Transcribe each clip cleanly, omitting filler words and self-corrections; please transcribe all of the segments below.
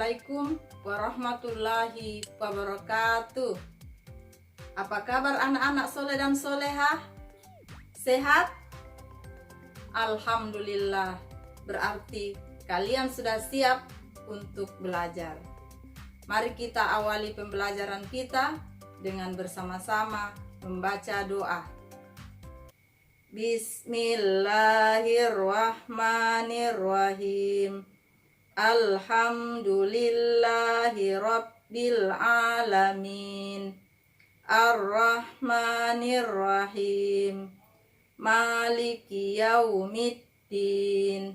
Assalamualaikum warahmatullahi wabarakatuh. Apa kabar anak-anak soleh dan solehah? Sehat? Alhamdulillah, berarti kalian sudah siap untuk belajar. Mari kita awali pembelajaran kita dengan bersama-sama membaca doa. Bismillahirrahmanirrahim. Alhamdulillahi rabbil alamin. Ar-Rahmanir-Rahim. Maliki yaumiddin.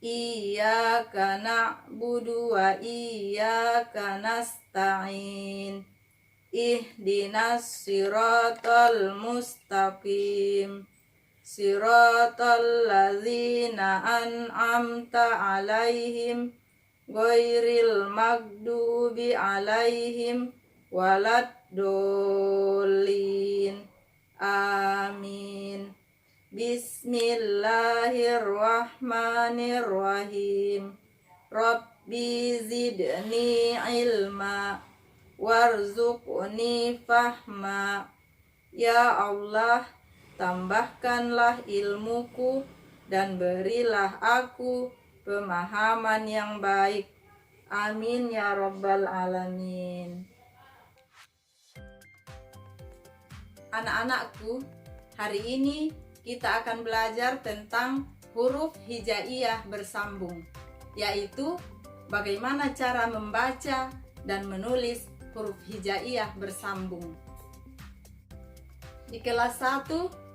Iyyaka na'budu wa iyyaka nasta'in. Ihdinas siratal mustaqim. Siratal ladzina an'amta 'alaihim ghairil maghdubi 'alaihim waladdallin. Amin. Bismillahirrahmanirrahim. Rabbi zidni ilma warzuqni fahma. Ya Allah, tambahkanlah ilmuku dan berilah aku pemahaman yang baik. Amin ya rabbal alamin. Anak-anakku, hari ini kita akan belajar tentang huruf hijaiyah bersambung, yaitu bagaimana cara membaca dan menulis huruf hijaiyah bersambung. Di kelas 1,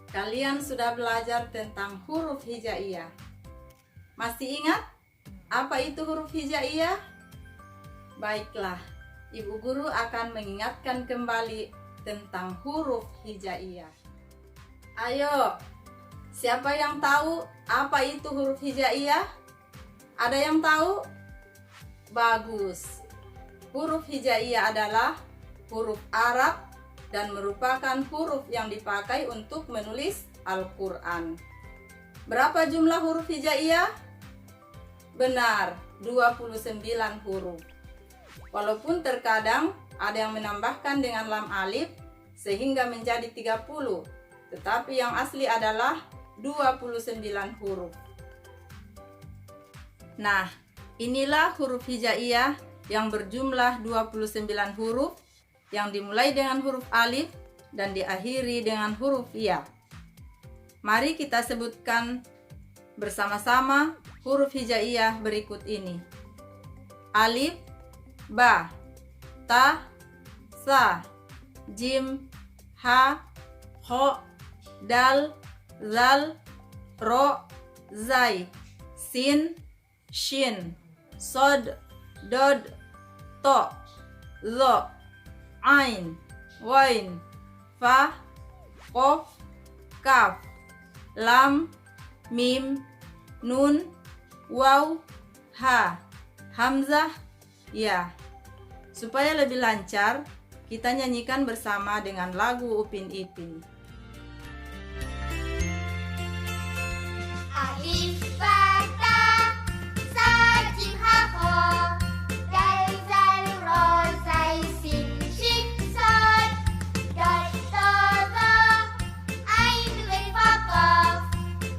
kalian sudah belajar tentang huruf hijaiyah. Masih ingat apa itu huruf hijaiyah? Baiklah, Ibu Guru akan mengingatkan kembali tentang huruf hijaiyah. Ayo, siapa yang tahu apa itu huruf hijaiyah? Ada yang tahu? Bagus. Huruf hijaiyah adalah huruf Arab dan merupakan huruf yang dipakai untuk menulis Al-Quran. Berapa jumlah huruf hijaiyah? Benar, 29 huruf. Walaupun terkadang ada yang menambahkan dengan lam alif sehingga menjadi 30, tetapi yang asli adalah 29 huruf. Nah, inilah huruf hijaiyah yang berjumlah 29 huruf yang dimulai dengan huruf alif dan diakhiri dengan huruf ya. Mari kita sebutkan bersama-sama huruf hijaiyah berikut ini. Alif, ba, ta, sa, jim, ha, ho, dal, zal, ro, zai, sin, shin, sod, dod, to, zo, ain, wain, fa, qaf, kaf, lam, mim, nun, waw, ha, hamzah, ya. Supaya lebih lancar, kita nyanyikan bersama dengan lagu Upin Ipin. Alif, ba, ta, sa, jim, ha, ho, dal, zal, ro, zai, sin, shin, sod, dot, to, zo, ain, wain, fa, qaf,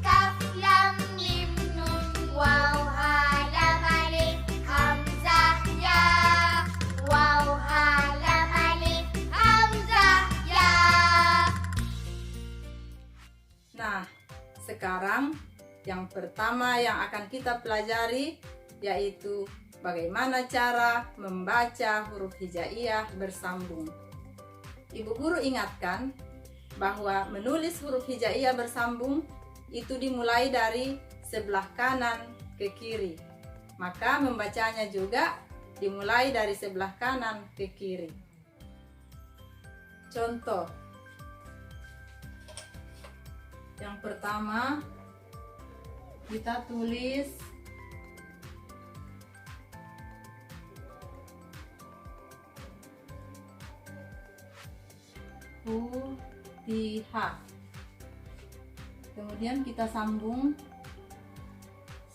kaf, lam, mim, nun, waw, ha, lam, alif, hamzah, ya. Waw, ha, lam, alif, hamzah, ya. Nah, sekarang yang pertama yang akan kita pelajari yaitu bagaimana cara membaca huruf hijaiyah bersambung. Ibu Guru ingatkan bahwa menulis huruf hijaiyah bersambung itu dimulai dari sebelah kanan ke kiri. Maka membacanya juga dimulai dari sebelah kanan ke kiri. Contoh. Yang pertama, kita tulis Fatihah. Kemudian kita sambung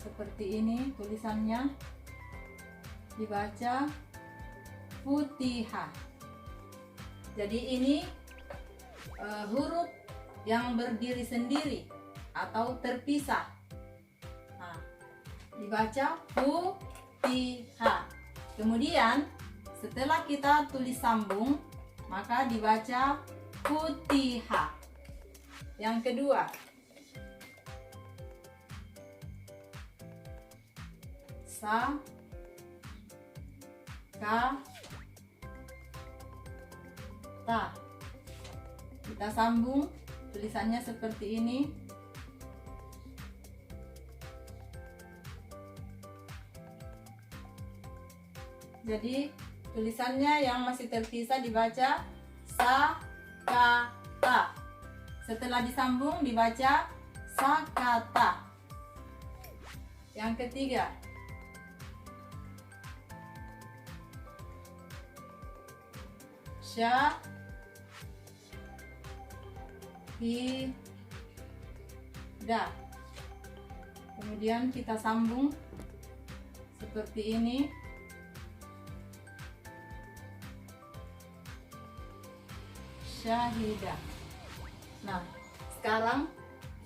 seperti ini tulisannya. dibaca Futihah. Jadi ini huruf yang berdiri sendiri atau terpisah. Nah, dibaca Futihah. Kemudian setelah kita tulis sambung, maka dibaca Futihah. Yang kedua, Sa, Ka, Ta. Kita sambung, tulisannya seperti ini. Jadi tulisannya yang masih terpisah dibaca Sa, Ka, Ta. Setelah disambung dibaca Sakata. Yang ketiga, Sya, Hi, Da. Kemudian kita sambung seperti ini. Syahidah. Nah, sekarang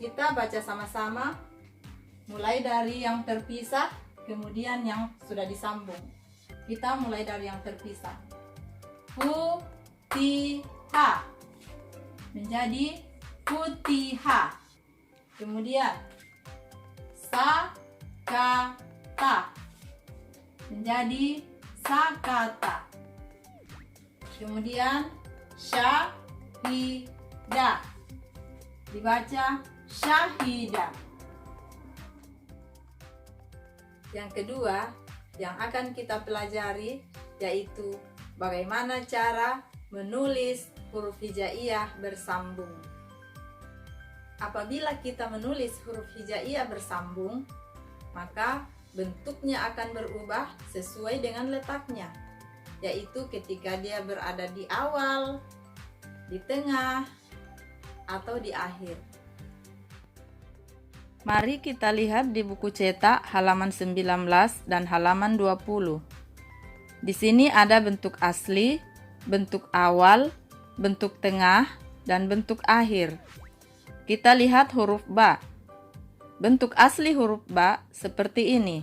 kita baca sama-sama, mulai dari yang terpisah, kemudian yang sudah disambung. Kita mulai dari yang terpisah. Futihah menjadi Futihah. Kemudian Sakata menjadi Sakata. Kemudian Syahidah dibaca Syahidah. Yang kedua yang akan kita pelajari yaitu bagaimana cara menulis huruf hijaiyah bersambung. Apabila kita menulis huruf hijaiyah bersambung, maka bentuknya akan berubah sesuai dengan letaknya, yaitu ketika dia berada di awal, di tengah, atau di akhir. Mari kita lihat di buku cetak halaman 19 dan halaman 20. Di sini ada bentuk asli, bentuk awal, bentuk tengah, dan bentuk akhir. Kita lihat huruf ba. Bentuk asli huruf ba seperti ini.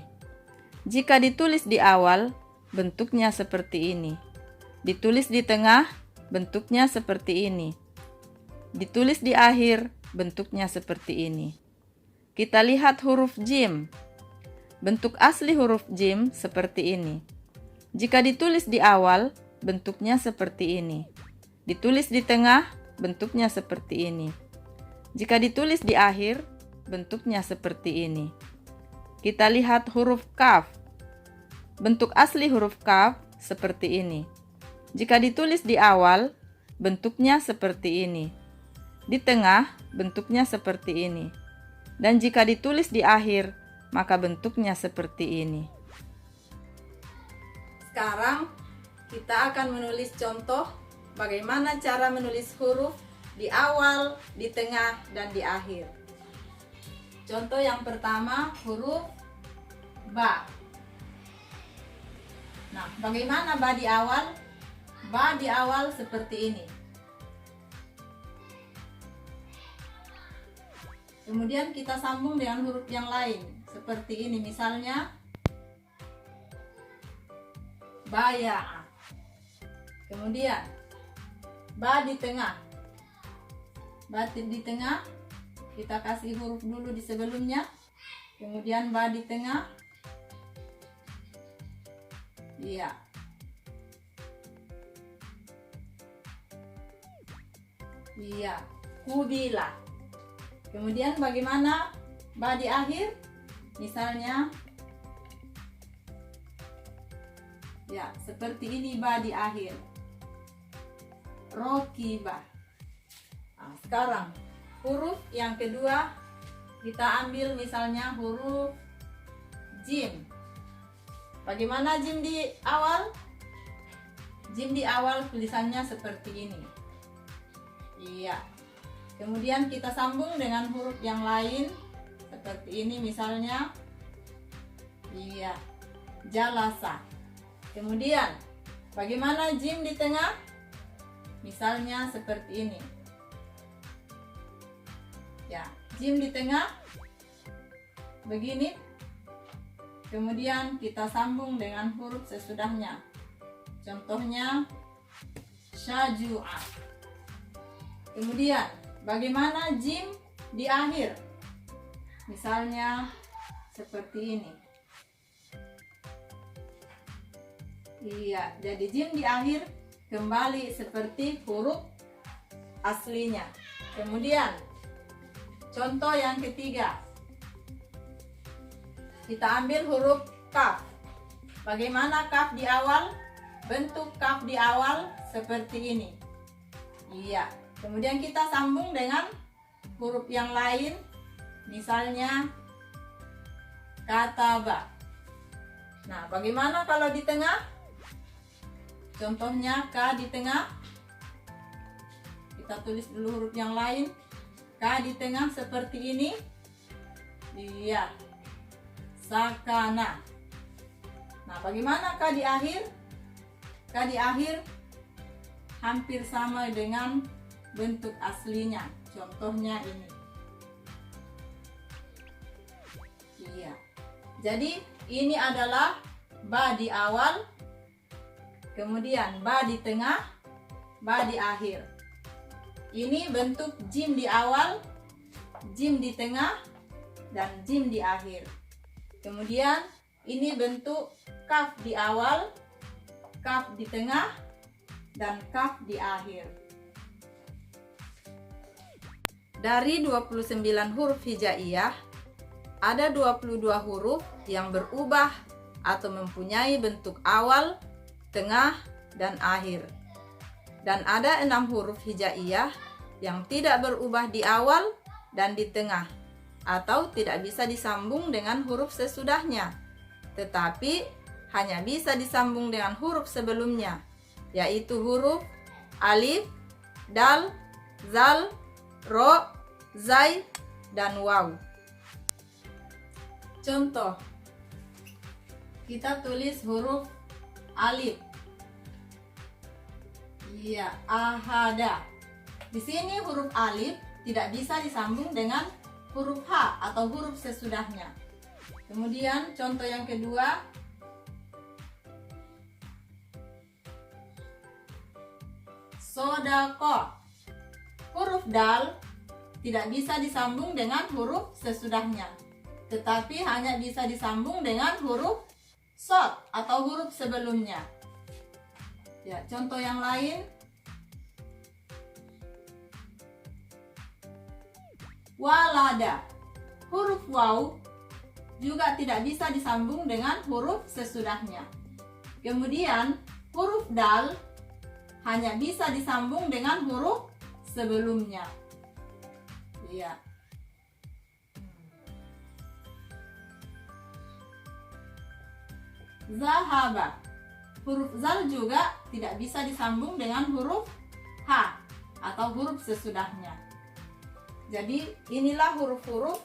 Jika ditulis di awal, bentuknya seperti ini. Ditulis di tengah, bentuknya seperti ini. Ditulis di akhir, bentuknya seperti ini. Kita lihat huruf jim. Bentuk asli huruf jim seperti ini. Jika ditulis di awal, bentuknya seperti ini. Ditulis di tengah, bentuknya seperti ini. Jika ditulis di akhir, bentuknya seperti ini. Kita lihat huruf kaf. Bentuk asli huruf kaf seperti ini. Jika ditulis di awal, bentuknya seperti ini. Di tengah, bentuknya seperti ini. Dan jika ditulis di akhir, maka bentuknya seperti ini. Sekarang kita akan menulis contoh bagaimana cara menulis huruf di awal, di tengah, dan di akhir. Contoh yang pertama, huruf ba. Nah, bagaimana ba di awal? Ba di awal seperti ini. Kemudian kita sambung dengan huruf yang lain, seperti ini. Misalnya, baya. Kemudian, ba di tengah. Ba di tengah, kita kasih huruf dulu di sebelumnya. Kemudian ba di tengah. Iya. Iya, kubila. Kemudian bagaimana ba di akhir? Misalnya, ya, seperti ini ba di akhir. Rokiba. Nah, sekarang huruf yang kedua kita ambil misalnya huruf jim. Bagaimana jim di awal? Jim di awal tulisannya seperti ini. Iya. Kemudian kita sambung dengan huruf yang lain seperti ini misalnya. Iya. Jalasa. Kemudian, bagaimana jim di tengah? Misalnya seperti ini. Ya, jim di tengah begini. Kemudian kita sambung dengan huruf sesudahnya. Contohnya syajua. Kemudian, bagaimana jim di akhir? Misalnya seperti ini. Iya, jadi jim di akhir kembali seperti huruf aslinya. Kemudian, contoh yang ketiga. Kita ambil huruf kaf. Bagaimana kaf di awal? Bentuk kaf di awal seperti ini. Iya. Kemudian kita sambung dengan huruf yang lain. Misalnya kataba. Nah, bagaimana kalau di tengah? Contohnya K di tengah. Kita tulis dulu huruf yang lain. K di tengah seperti ini. Iya. Sakana. Nah, bagaimana K di akhir? K di akhir hampir sama dengan bentuk aslinya. Contohnya ini. Iya. Jadi, ini adalah ba di awal, kemudian ba di tengah, ba di akhir. Ini bentuk jim di awal, jim di tengah, dan jim di akhir. Kemudian ini bentuk kaf di awal, kaf di tengah, dan kaf di akhir. Dari 29 huruf hijaiyah, ada 22 huruf yang berubah atau mempunyai bentuk awal, tengah, dan akhir. Dan ada 6 huruf hijaiyah yang tidak berubah di awal dan di tengah, atau tidak bisa disambung dengan huruf sesudahnya, tetapi hanya bisa disambung dengan huruf sebelumnya, yaitu huruf alif, dal, zal, ro, zai, dan waw. Contoh, kita tulis huruf alif. Iya, ahada. Di sini huruf alif tidak bisa disambung dengan huruf H atau huruf sesudahnya. Kemudian contoh yang kedua, sodako. Huruf dal tidak bisa disambung dengan huruf sesudahnya, tetapi hanya bisa disambung dengan huruf sod atau huruf sebelumnya. Ya, contoh yang lain, walada. Huruf waw juga tidak bisa disambung dengan huruf sesudahnya. Kemudian huruf dal hanya bisa disambung dengan huruf sebelumnya. Iya. Zahaba. Huruf zal juga tidak bisa disambung dengan huruf H atau huruf sesudahnya. Jadi inilah huruf-huruf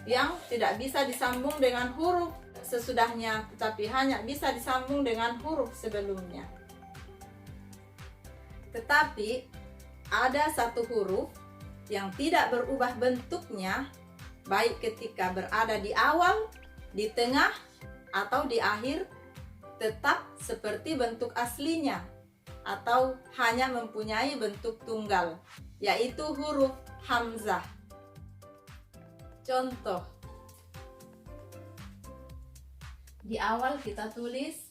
yang tidak bisa disambung dengan huruf sesudahnya, tetapi hanya bisa disambung dengan huruf sebelumnya. Tetapi ada satu huruf yang tidak berubah bentuknya, baik ketika berada di awal, di tengah, atau di akhir, tetap seperti bentuk aslinya, atau hanya mempunyai bentuk tunggal, yaitu huruf hamzah. Contoh, di awal kita tulis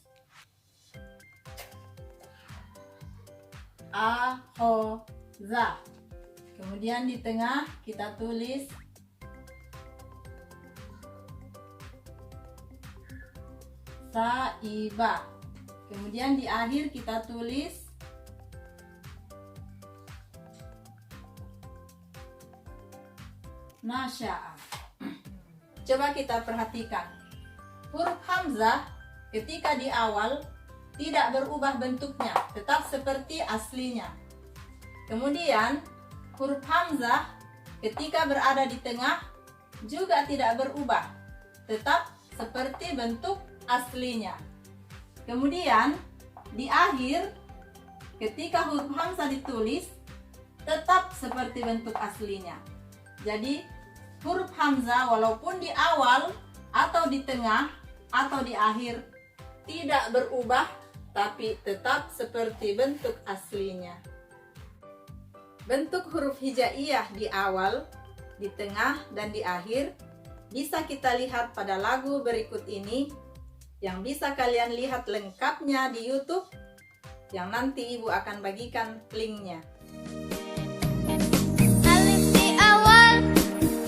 ahoza, kemudian di tengah kita tulis saiba, kemudian di akhir kita tulis nasya'a. Coba kita perhatikan, huruf hamzah ketika di awal tidak berubah bentuknya, tetap seperti aslinya. Kemudian huruf hamzah ketika berada di tengah juga tidak berubah, tetap seperti bentuk aslinya. Kemudian di akhir ketika huruf hamzah ditulis tetap seperti bentuk aslinya. Jadi huruf hamzah walaupun di awal atau di tengah atau di akhir tidak berubah, tapi tetap seperti bentuk aslinya. Bentuk huruf hijaiyah di awal, di tengah, dan di akhir bisa kita lihat pada lagu berikut ini yang bisa kalian lihat lengkapnya di YouTube yang nanti Ibu akan bagikan linknya. Alif di awal,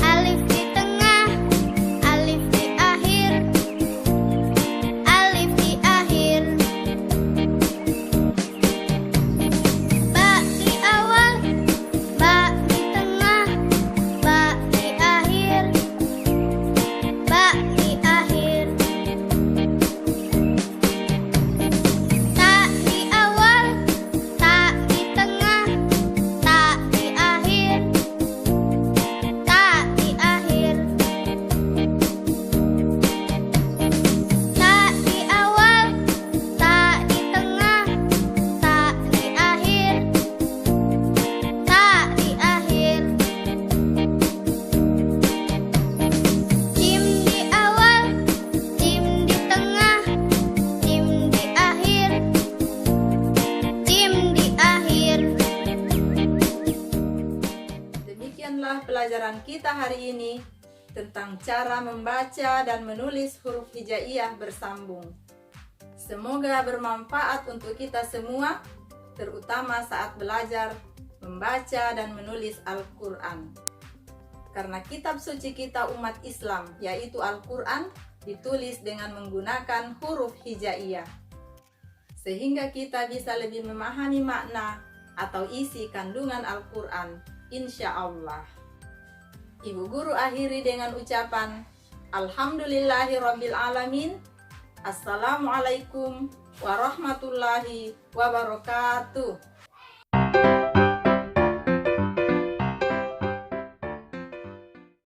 alif di tengah, alif di akhir, alif di akhir. Ba di awal, ba di tengah, ba di akhir, ba di akhir. Ta di awal, ta di tengah, ta di akhir, ta di akhir. Ta di awal, ta di tengah, ta di akhir, ta di akhir. Jim di awal, jim di tengah, jim di akhir, jim di akhir. Demikianlah pelajaran kita hari ini tentang cara membaca dan menulis huruf hijaiyah bersambung. Semoga bermanfaat untuk kita semua, terutama saat belajar membaca dan menulis Al-Quran. Karena kitab suci kita umat Islam, yaitu Al-Quran, ditulis dengan menggunakan huruf hijaiyah. Sehingga kita bisa lebih memahami makna atau isi kandungan Al-Quran, insya Allah. Ibu guru akhiri dengan ucapan Alhamdulillahirrabbilalamin. Assalamualaikum warahmatullahi wabarakatuh.